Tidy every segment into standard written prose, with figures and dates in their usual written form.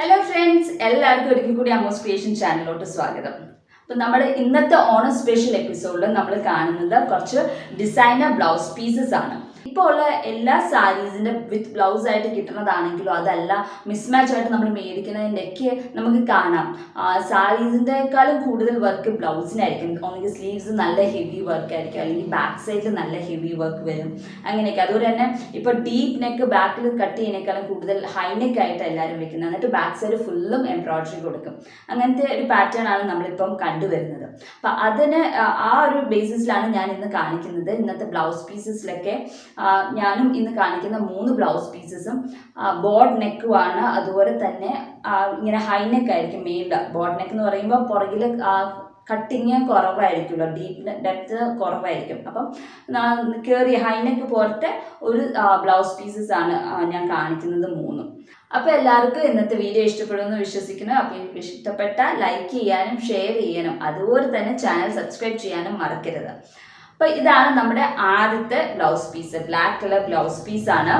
Hello friends, എല്ലാവർക്കും ഒരിക്കൽ കൂടി അമ്മൂസ് ക്രിയേഷൻ ചാനലിലോട്ട് സ്വാഗതം. അപ്പം നമ്മുടെ ഇന്നത്തെ ഓണം സ്പെഷ്യൽ എപ്പിസോഡിൽ നമ്മൾ കാണുന്നത് കുറച്ച് ഡിസൈനർ ബ്ലൗസ് പീസസ് ആണ്. ഇപ്പോൾ ഉള്ള എല്ലാ സാരീസിൻ്റെ വിത്ത് ബ്ലൗസ് ആയിട്ട് കിട്ടുന്നതാണെങ്കിലും അതല്ല മിസ്മാച്ച് ആയിട്ട് നമ്മൾ മേടിക്കുന്നതിൻ്റെയൊക്കെ നമുക്ക് കാണാം. സാരീസിൻ്റെക്കാളും കൂടുതൽ വർക്ക് ബ്ലൗസിനായിരിക്കും. ഒന്നെങ്കിൽ സ്ലീവ്സ് നല്ല ഹെവി വർക്ക് ആയിരിക്കും, അല്ലെങ്കിൽ ബാക്ക് സൈഡിൽ നല്ല ഹെവി വർക്ക് വരും, അങ്ങനെയൊക്കെ. അതുപോലെ തന്നെ ഇപ്പോൾ ഡീപ്പ് നെക്ക് ബാക്കിൽ കട്ട് ചെയ്യുന്നതിനേക്കാളും കൂടുതൽ ഹൈ നെക്ക് ആയിട്ട് എല്ലാവരും വെക്കുന്നത്. എന്നിട്ട് ബാക്ക് സൈഡ് ഫുള്ളും എംബ്രോയിഡറി കൊടുക്കും. അങ്ങനത്തെ ഒരു പാറ്റേൺ ആണ് നമ്മളിപ്പം കണ്ടുവരുന്നത്. അപ്പം അതിന് ആ ഒരു ബേസിസിലാണ് ഞാൻ ഇന്ന് കാണിക്കുന്നത്. ഇന്നത്തെ ബ്ലൗസ് പീസസിലൊക്കെ ഞാനും ഇന്ന് കാണിക്കുന്ന 3 ബ്ലൗസ് പീസസും ബോർഡ് നെക്കുമാണ്. അതുപോലെ തന്നെ ഇങ്ങനെ ഹൈ നെക്ക് ആയിരിക്കും. മെയിൻ ബോർഡ് നെക്ക് എന്ന് പറയുമ്പോൾ പുറകിൽ കട്ടിങ് കുറവായിരിക്കുമല്ലോ, ഡെപ്ത് കുറവായിരിക്കും. അപ്പം കയറി ഹൈ നെക്ക് പോലത്തെ ഒരു ബ്ലൗസ് പീസസ് ആണ് ഞാൻ കാണിക്കുന്നത് 3. അപ്പോൾ എല്ലാവർക്കും ഇന്നത്തെ വീഡിയോ ഇഷ്ടപ്പെടുമെന്ന് വിശ്വസിക്കുന്നു. അപ്പോൾ ഇഷ്ടപ്പെട്ടാൽ ലൈക്ക് ചെയ്യാനും ഷെയർ ചെയ്യാനും അതുപോലെ തന്നെ ചാനൽ സബ്സ്ക്രൈബ് ചെയ്യാനും മറക്കരുത്. അപ്പോൾ ഇതാണ് നമ്മുടെ ആദ്യത്തെ blouse piece. Black colour blouse പീസാണ്.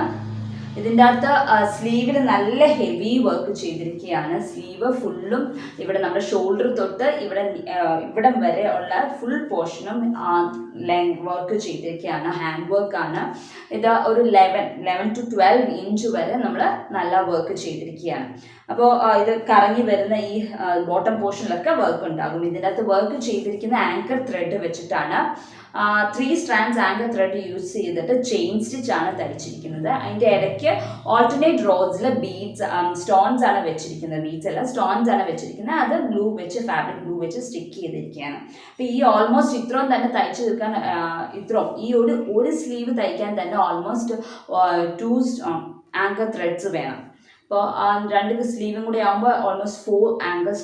ഇതിൻ്റെ അകത്ത് സ്ലീവിൽ നല്ല ഹെവി വർക്ക് ചെയ്തിരിക്കുകയാണ്. സ്ലീവ് ഫുള്ളും ഇവിടെ നമ്മുടെ ഷോൾഡർ തൊട്ട് ഇവിടം വരെ ഉള്ള ഫുൾ പോർഷനും ലെങ്ത് വർക്ക് ചെയ്തിരിക്കുകയാണ്. ഹാൻഡ് വർക്കാണ് ഇത്. ഒരു 11 to 12 ഇഞ്ച് വരെ നമ്മൾ നല്ല വർക്ക് ചെയ്തിരിക്കുകയാണ്. അപ്പോൾ ഇത് കറങ്ങി വരുന്ന ഈ ബോട്ടം പോർഷനിലൊക്കെ വർക്ക് ഉണ്ടാകും. ഇതിൻ്റെ അകത്ത് വർക്ക് ചെയ്തിരിക്കുന്ന ആങ്കർ ത്രെഡ് വെച്ചിട്ടാണ്. 3 സ്ട്രാൻഡ്സ് ആങ്കർ ത്രെഡ് യൂസ് ചെയ്തിട്ട് ചെയിൻ സ്റ്റിച്ച് ആണ് തയ്ച്ചിരിക്കുന്നത്. അതിൻ്റെ ഇടയ്ക്ക് ഓൾട്ടർനേറ്റ് റോഡ്സിൽ ബീഡ്സ് സ്റ്റോൺസ് ആണ് വെച്ചിരിക്കുന്നത്. ബീഡ്സ് അല്ല, സ്റ്റോൺസ് ആണ് വെച്ചിരിക്കുന്നത്. അത് ഗ്ലൂ വെച്ച് ഫാബ്രിക് ഗ്ലൂ വെച്ച് സ്റ്റിക്ക് ചെയ്തിരിക്കുകയാണ്. അപ്പോൾ ഈ ഓൾമോസ്റ്റ് ഇത്രയും തന്നെ തയ്ച്ചു തീർക്കാൻ ഈ ഒരു സ്ലീവ് തയ്ക്കാൻ തന്നെ ഓൾമോസ്റ്റ് 2 ആങ്കർ ത്രെഡ്സ് വേണം. അപ്പോൾ 2 സ്ലീവും കൂടി ആകുമ്പോൾ ഓൾമോസ്റ്റ് 4 ആങ്കർ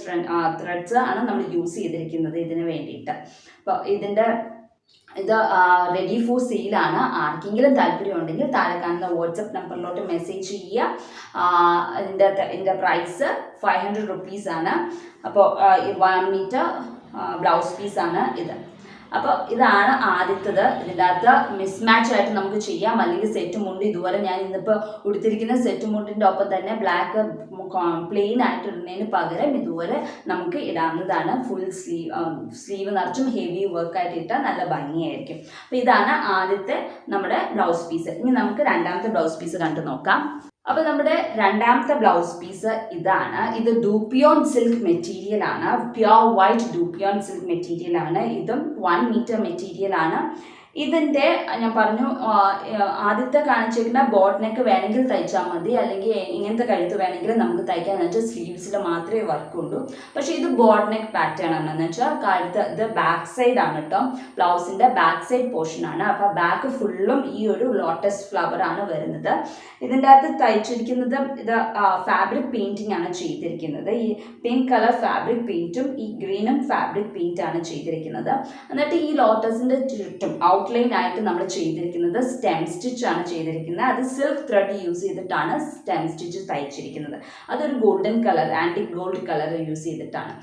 ത്രെഡ്സ് ആണ് നമ്മൾ യൂസ് ചെയ്തിരിക്കുന്നത് ഇതിന് വേണ്ടിയിട്ട്. അപ്പോൾ ഇത് റെഡി ഫോർ സെയിലാണ്. ആർക്കെങ്കിലും താല്പര്യം ഉണ്ടെങ്കിൽ താഴെ കാണുന്ന വാട്സപ്പ് നമ്പറിലോട്ട് മെസ്സേജ് ചെയ്യുക. ഇതിൻ്റെ പ്രൈസ് 500 rupees ആണ്. അപ്പോൾ 1 മീറ്റർ ബ്ലൗസ് പീസാണ് ഇത്. അപ്പോൾ ഇതാണ് ആദ്യത്തത്. ഇതിൻ്റെ അകത്ത് മിസ്മാച്ച് ആയിട്ട് നമുക്ക് ചെയ്യാം, അല്ലെങ്കിൽ സെറ്റ് മുണ്ട്. ഇതുപോലെ ഞാൻ ഇന്നിപ്പോൾ ഉടുത്തിരിക്കുന്ന സെറ്റ് മുണ്ടിൻ്റെ ഒപ്പം തന്നെ ബ്ലാക്ക് പ്ലെയിൻ ആയിട്ട് ഇടുന്നതിന് പകരം ഇതുപോലെ നമുക്ക് ഇടാവുന്നതാണ്. ഫുൾ സ്ലീവ് നിറച്ചും ഹെവി വർക്കായിട്ട് ഇട്ടാൽ നല്ല ഭംഗിയായിരിക്കും. അപ്പോൾ ഇതാണ് ആദ്യത്തെ നമ്മുടെ ബ്ലൗസ് പീസ്. ഇനി നമുക്ക് രണ്ടാമത്തെ ബ്ലൗസ് പീസ് കണ്ടു നോക്കാം. അപ്പോൾ നമ്മുടെ രണ്ടാമത്തെ ബ്ലൗസ് പീസ് ഇതാണ്. ഇത് ഡൂപ്പിയോൺ സിൽക്ക് മെറ്റീരിയൽ ആണ്. പ്യോർ വൈറ്റ് ഡൂപ്പിയോൺ സിൽക്ക് മെറ്റീരിയൽ ആണ്. ഇതും 1 മീറ്റർ മെറ്റീരിയൽ ആണ്. ഇതിൻ്റെ ഞാൻ പറഞ്ഞു, ആദ്യത്തെ കാണിച്ചിരിക്കുന്ന ബോട്ട് നെക്ക് വേണമെങ്കിൽ തയ്ച്ചാൽ മതി, അല്ലെങ്കിൽ ഇങ്ങനത്തെ കഴുത്ത് വേണമെങ്കിൽ നമുക്ക് തയ്ക്കാന്ന് വെച്ചാൽ സ്ലീവ്സിൽ മാത്രമേ വർക്കുള്ളൂ. പക്ഷേ ഇത് ബോട്ട് നെക്ക് പാറ്റേൺ ആണെന്ന് വെച്ചാൽ കഴുത്ത് ഇത് ബാക്ക് സൈഡ് ആണ് കേട്ടോ. ബ്ലൗസിൻ്റെ ബാക്ക് സൈഡ് പോർഷൻ ആണ്. അപ്പോൾ ബാക്ക് ഫുള്ളും ഈ ഒരു ലോട്ടസ് ഫ്ലവർ ആണ് വരുന്നത്. ഇതിൻ്റെ അകത്ത് തയ്ച്ചിരിക്കുന്നത് ഇത് ഫാബ്രിക് പെയിൻറ്റിംഗ് ആണ് ചെയ്തിരിക്കുന്നത്. ഈ പിങ്ക് കളർ ഫാബ്രിക് പെയിൻറ്റും ഈ ഗ്രീനും ഫാബ്രിക് പെയിൻ്റ് ആണ് ചെയ്തിരിക്കുന്നത്. എന്നിട്ട് ഈ ലോട്ടസിൻ്റെ ചുറ്റും ഔട്ട്ലൈൻ ആയിട്ട് നമ്മൾ ചെയ്തിരിക്കുന്നത് സ്റ്റെം സ്റ്റിച്ച് ആണ് ചെയ്തിരിക്കുന്നത്. അത് സിൽക്ക് ത്രെഡ് യൂസ് ചെയ്തിട്ടാണ് സ്റ്റെം സ്റ്റിച്ച് തയ്ച്ചിരിക്കുന്നത്. അതൊരു golden colour, antique gold colour use ചെയ്തിട്ടാണ്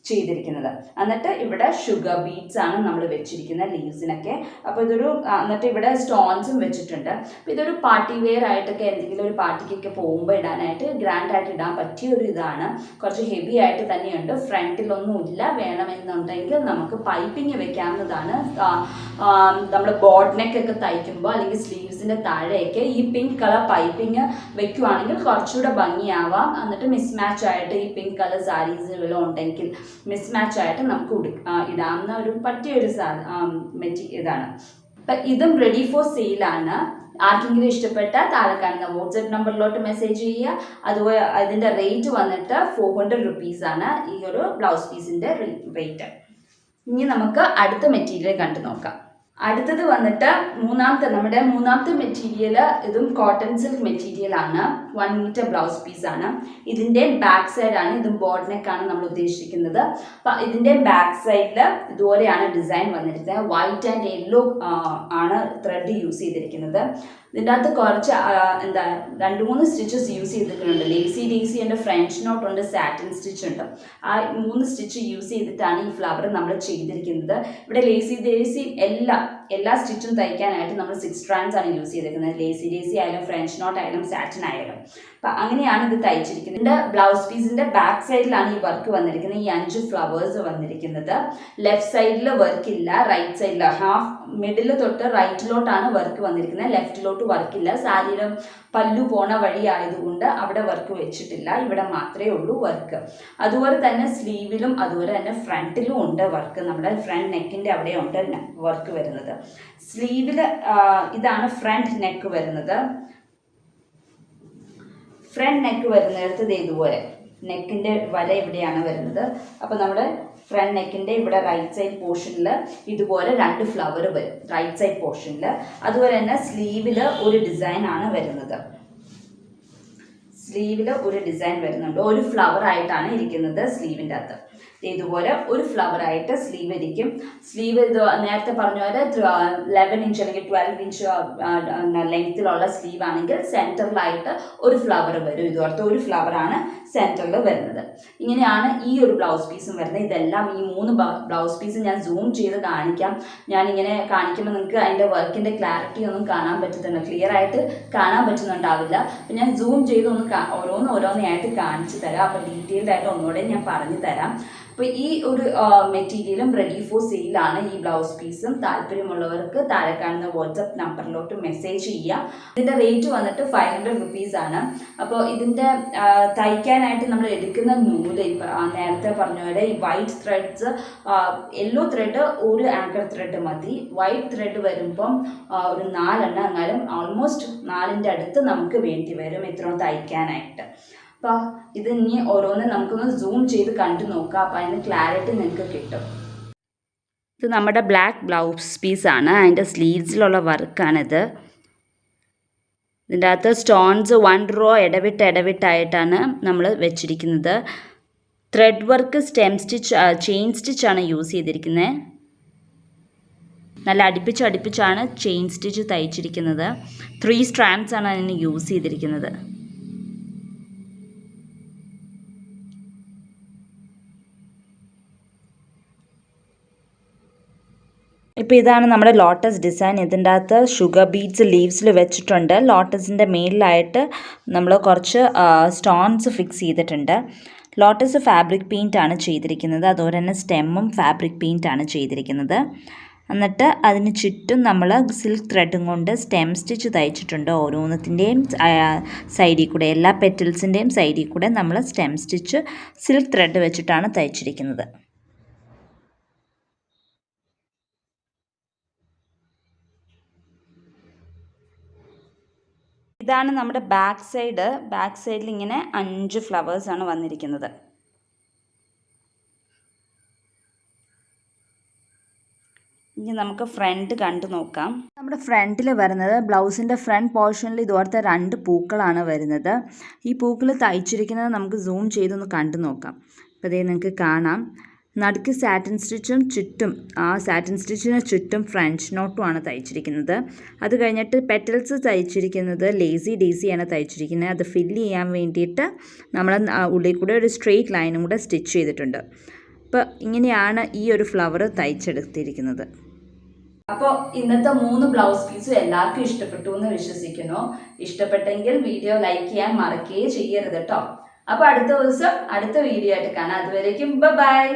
ചെയ്തിരിക്കുന്നത്. എന്നിട്ട് ഇവിടെ ഷുഗർ ബീഡ്സ് ആണ് നമ്മൾ വെച്ചിരിക്കുന്നത് ലീവ്സിനൊക്കെ. അപ്പോൾ എന്നിട്ട് ഇവിടെ സ്റ്റോൺസും വെച്ചിട്ടുണ്ട്. അപ്പോൾ ഇതൊരു പാർട്ടി വെയർ ആയിട്ടൊക്കെ എന്തെങ്കിലും ഒരു പാർട്ടിക്കൊക്കെ പോകുമ്പോൾ ഇടാനായിട്ട് ഗ്രാൻഡ് ആയിട്ട് ഇടാൻ പറ്റിയ ഒരു ഇതാണ്. കുറച്ച് ഹെവി ആയിട്ട് തന്നെയുണ്ട്. ഫ്രണ്ടിലൊന്നുമില്ല. വേണമെന്നുണ്ടെങ്കിൽ നമുക്ക് പൈപ്പിങ് വെക്കാവുന്നതാണ്. നമ്മൾ ബോർഡ് നെക്കൊക്കെ തയ്ക്കുമ്പോൾ അല്ലെങ്കിൽ സ്ലീവ്സിൻ്റെ താഴെയൊക്കെ ഈ പിങ്ക് കളർ പൈപ്പിങ് വെക്കുവാണെങ്കിൽ കുറച്ചുകൂടെ ഭംഗിയാവാം. എന്നിട്ട് മിസ്മാച്ച് ആയിട്ട് ഈ പിങ്ക് കളർ സാരീസുകളോ ഉണ്ടെങ്കിൽ മിസ്മാച്ച് ആയിട്ട് നമുക്ക് ഇടാവുന്ന ഒരു പറ്റിയൊരു ഇതാണ്. അപ്പം ഇതും റെഡി ഫോർ സെയിലാണ്. ആർക്കെങ്കിലും ഇഷ്ടപ്പെട്ടാൽ താഴെ കാണുന്ന വാട്സപ്പ് നമ്പറിലോട്ട് മെസ്സേജ് ചെയ്യുക. അതുപോലെ അതിൻ്റെ റേറ്റ് വന്നിട്ട് 400 rupees ആണ് ഈ ഒരു ബ്ലൗസ് പീസിൻ്റെ റേറ്റ്. ഇനി നമുക്ക് അടുത്ത മെറ്റീരിയൽ കണ്ടു നോക്കാം. അടുത്തത് വന്നിട്ട് നമ്മുടെ മൂന്നാമത്തെ മെറ്റീരിയൽ. ഇതും കോട്ടൺ സിൽക്ക് മെറ്റീരിയൽ ആണ്. 1 മീറ്റർ ബ്ലൗസ് പീസാണ്. ഇതിൻ്റെ ബാക്ക് സൈഡാണ്. ഇതും ബോർഡ് നെക്കാണ് നമ്മൾ ഉദ്ദേശിക്കുന്നത്. അപ്പം ഇതിൻ്റെ ബാക്ക് സൈഡിൽ ഇതുപോലെയാണ് ഡിസൈൻ വന്നിരിക്കുന്നത്. വൈറ്റ് ആൻഡ് യെല്ലോ ആണ് ത്രെഡ് യൂസ് ചെയ്തിരിക്കുന്നത്. ഇതിൻ്റെ അകത്ത് കുറച്ച് 2-3 സ്റ്റിച്ചസ് യൂസ് ചെയ്തിട്ടുണ്ട്. ലേസി ഉണ്ട്, ഫ്രഞ്ച് നോട്ട് ഉണ്ട്, സാറ്റിൻ സ്റ്റിച്ച് ഉണ്ട്. ആ 3 സ്റ്റിച്ച് യൂസ് ചെയ്തിട്ടാണ് ഈ ഫ്ലവർ നമ്മൾ ചെയ്തിരിക്കുന്നത്. ഇവിടെ ലേസി എല്ലാം എല്ലാ സ്റ്റിച്ചും തയ്ക്കാനായിട്ട് നമ്മൾ 6 strands ആണ് യൂസ് ചെയ്തിരിക്കുന്നത്. ലേസി ആയാലും ഫ്രഞ്ച് നോട്ട് ആയാലും സാറ്റിൻ ആയാലും. അപ്പം അങ്ങനെയാണ് ഇത് തയ്ച്ചിരിക്കുന്നത്. ഇതിൻ്റെ ബ്ലൗസ് പീസിൻ്റെ ബാക്ക് സൈഡിലാണ് ഈ വർക്ക് വന്നിരിക്കുന്നത്. ഈ 5 ഫ്ലവേഴ്സ് വന്നിരിക്കുന്നത്. ലെഫ്റ്റ് സൈഡിൽ വർക്കില്ല, റൈറ്റ് സൈഡിൽ ഹാഫ് മിഡിൽ തൊട്ട് റൈറ്റിലോട്ടാണ് വർക്ക് വന്നിരിക്കുന്നത്. ലെഫ്റ്റിലോട്ട് വർക്കില്ല. സാരിയുടെ പല്ലു പോണ വഴി ആയതുകൊണ്ട് അവിടെ വർക്ക് വെച്ചിട്ടില്ല. ഇവിടെ മാത്രമേ ഉള്ളൂ വർക്ക്. അതുപോലെ തന്നെ സ്ലീവിലും അതുപോലെ തന്നെ ഫ്രണ്ടിലും ഉണ്ട് വർക്ക്. നമ്മുടെ ഫ്രണ്ട് നെക്കിൻ്റെ അവിടെ ഉണ്ട് വർക്ക് വരുന്നത്. സ്ലീവിൽ ഇതാണ് ഫ്രണ്ട് നെക്ക് വരുന്നത്. ഫ്രണ്ട് നെക്ക് വരുന്നിടത്ത് ഇതുപോലെ നെക്കിൻ്റെ വര ഇവിടെയാണ് വരുന്നത്. അപ്പോൾ നമ്മുടെ ഫ്രണ്ട് നെക്കിൻ്റെ ഇവിടെ റൈറ്റ് സൈഡ് പോർഷനിൽ ഇതുപോലെ 2 ഫ്ലവർ വരും റൈറ്റ് സൈഡ് പോർഷനിൽ. അതുപോലെ തന്നെ സ്ലീവിൽ ഒരു ഡിസൈൻ ആണ് വരുന്നത്. സ്ലീവിൽ ഒരു ഡിസൈൻ വരുന്നുണ്ട്. ഒരു ഫ്ലവർ ആയിട്ടാണ് ഇരിക്കുന്നത് സ്ലീവിൻ്റെ അകത്ത്. ഇതുപോലെ ഒരു ഫ്ലവർ ആയിട്ട് സ്ലീവ് ഇരിക്കും. സ്ലീവ് ഇത് നേരത്തെ പറഞ്ഞ പോലെ 11 ഇഞ്ച് അല്ലെങ്കിൽ 12 ഇഞ്ച് ലെങ്ത്തിലുള്ള സ്ലീവ് ആണെങ്കിൽ സെൻറ്ററിലായിട്ട് ഒരു ഫ്ലവർ വരും. ഇതോർത്ത് ഒരു ഫ്ലവറാണ് സെൻറ്ററിൽ വരുന്നത്. ഇങ്ങനെയാണ് ഈ ഒരു ബ്ലൗസ് പീസും വരുന്നത്. ഇതെല്ലാം ഈ 3 ബ്ലൗസ് പീസ് ഞാൻ സൂം ചെയ്ത് കാണിക്കാം. ഞാനിങ്ങനെ കാണിക്കുമ്പോൾ നിങ്ങൾക്ക് അതിൻ്റെ വർക്കിൻ്റെ ക്ലാരിറ്റി ഒന്നും കാണാൻ പറ്റത്തില്ല, ക്ലിയർ ആയിട്ട് കാണാൻ പറ്റുന്നുണ്ടാവില്ല. അപ്പം ഞാൻ സൂം ചെയ്ത് ഒന്ന് ഓരോന്നായിട്ട് കാണിച്ചു തരാം. അപ്പോൾ ഡീറ്റെയിൽഡ് ആയിട്ട് ഒന്നുകൂടെ ഞാൻ പറഞ്ഞു തരാം. അപ്പോൾ ഈ ഒരു മെറ്റീരിയലും റെഡി ഫോർ സെയിലാണ്. ഈ ബ്ലൗസ് പീസും താല്പര്യമുള്ളവർക്ക് താഴെ കാണുന്ന വാട്സപ്പ് നമ്പറിലോട്ട് മെസ്സേജ് ചെയ്യാം. ഇതിൻ്റെ റേറ്റ് വന്നിട്ട് 500 rupees ആണ്. അപ്പോൾ ഇതിൻ്റെ തയ്ക്കാനായിട്ട് നമ്മൾ എടുക്കുന്ന നൂല് നേരത്തെ പറഞ്ഞ പോലെ ഈ വൈറ്റ് ത്രെഡ്സ്, യെല്ലോ ത്രെഡ് ഒരു ആങ്കർ ത്രെഡ് മതി. വൈറ്റ് ത്രെഡ് വരുമ്പം ഒരു 4 എണ്ണം എന്നാലും ഓൾമോസ്റ്റ് 4ൻ്റെ അടുത്ത് നമുക്ക് വേണ്ടി വരും ഇത്രയും തയ്ക്കാനായിട്ട്. അപ്പോൾ ഇത് ഇനി ഓരോന്ന് നമുക്കൊന്ന് സൂം ചെയ്ത് കണ്ടു നോക്കാം. അപ്പോൾ അതിന് ക്ലാരിറ്റി നിങ്ങൾക്ക് കിട്ടും. ഇത് നമ്മുടെ ബ്ലാക്ക് ബ്ലൗസ് പീസാണ്. അതിൻ്റെ സ്ലീവ്സിലുള്ള വർക്കാണിത്. ഇതിൻ്റെ അകത്ത് സ്റ്റോൺസ് 1 row ഇടവിട്ടായിട്ടാണ് നമ്മൾ വെച്ചിരിക്കുന്നത്. Thread work, stem stitch, chain സ്റ്റിച്ചാണ് യൂസ് ചെയ്തിരിക്കുന്നത്. നല്ല അടുപ്പിച്ചാണ് ചെയിൻ സ്റ്റിച്ച് തയ്ച്ചിരിക്കുന്നത്. 3 strands ആണ് അതിന് യൂസ് ചെയ്തിരിക്കുന്നത്. ഇപ്പോൾ ഇതാണ് നമ്മുടെ ലോട്ടസ് ഡിസൈൻ. ഇതിൻ്റെ അകത്ത് ഷുഗർ ബീഡ്സ് ലീവ്സിൽ വെച്ചിട്ടുണ്ട്. ലോട്ടസിൻ്റെ മേളിലായിട്ട് നമ്മൾ കുറച്ച് സ്റ്റോൺസ് ഫിക്സ് ചെയ്തിട്ടുണ്ട്. ലോട്ടസ് ഫാബ്രിക് പെയിൻ്റ് ആണ് ചെയ്തിരിക്കുന്നത്. അതുപോലെ തന്നെ സ്റ്റെമ്മും ഫാബ്രിക് പെയിൻ്റ് ആണ് ചെയ്തിരിക്കുന്നത്. എന്നിട്ട് അതിന് ചുറ്റും നമ്മൾ സിൽക്ക് ത്രെഡും കൊണ്ട് സ്റ്റെം സ്റ്റിച്ച് തയ്ച്ചിട്ടുണ്ട്. ഓരോന്നത്തിൻ്റെയും സൈഡിൽ കൂടെ, എല്ലാ പെറ്റൽസിൻ്റെയും സൈഡിൽ കൂടെ നമ്മൾ സ്റ്റെം സ്റ്റിച്ച് സിൽക്ക് ത്രെഡ് വെച്ചിട്ടാണ് തയ്ച്ചിരിക്കുന്നത്. ഇതാണ് നമ്മുടെ ബാക്ക് സൈഡിൽ ഇങ്ങനെ 5 ഫ്ലവേഴ്സാണ് വന്നിരിക്കുന്നത്. ഇനി നമുക്ക് ഫ്രണ്ട് കണ്ടു നോക്കാം. നമ്മുടെ ഫ്രണ്ടിൽ വരുന്നത് ബ്ലൗസിൻ്റെ ഫ്രണ്ട് പോർഷനിൽ ഇതുപോലത്തെ 2 പൂക്കളാണ് വരുന്നത്. ഈ പൂക്കൾ തയ്ച്ചിരിക്കുന്നത് നമുക്ക് സൂം ചെയ്തൊന്ന് കണ്ടു നോക്കാം. അപ്പോൾ അതേ നിങ്ങൾക്ക് കാണാം. നടുക്ക് സാറ്റിൻ സ്റ്റിച്ചും ചുറ്റും സാറ്റിൻ സ്റ്റിച്ചിന് ചുറ്റും ഫ്രഞ്ച് നോട്ടുമാണ് തയ്ച്ചിരിക്കുന്നത്. അത് കഴിഞ്ഞിട്ട് പെറ്റൽസ് തയ്ച്ചിരിക്കുന്നത് ഡേസിയാണ് തയ്ച്ചിരിക്കുന്നത്. അത് ഫില്ല് ചെയ്യാൻ വേണ്ടിയിട്ട് നമ്മൾ ഉള്ളിൽ കൂടെ ഒരു സ്ട്രെയിറ്റ് ലൈനും കൂടെ സ്റ്റിച്ച് ചെയ്തിട്ടുണ്ട്. അപ്പോൾ ഇങ്ങനെയാണ് ഈ ഒരു ഫ്ലവർ തയ്ച്ചെടുത്തിരിക്കുന്നത്. അപ്പോൾ ഇന്നത്തെ 3 ബ്ലൗസ് പീസും എല്ലാവർക്കും ഇഷ്ടപ്പെട്ടു എന്ന് വിശ്വസിക്കുന്നു. ഇഷ്ടപ്പെട്ടെങ്കിൽ വീഡിയോ ലൈക്ക് ചെയ്യാൻ മറക്കുകയേ ചെയ്യരുത് കേട്ടോ. അപ്പോൾ അടുത്ത ദിവസം അടുത്ത വീഡിയോ ആയിട്ട് കാണാം. അതുവരേക്കും ബൈ.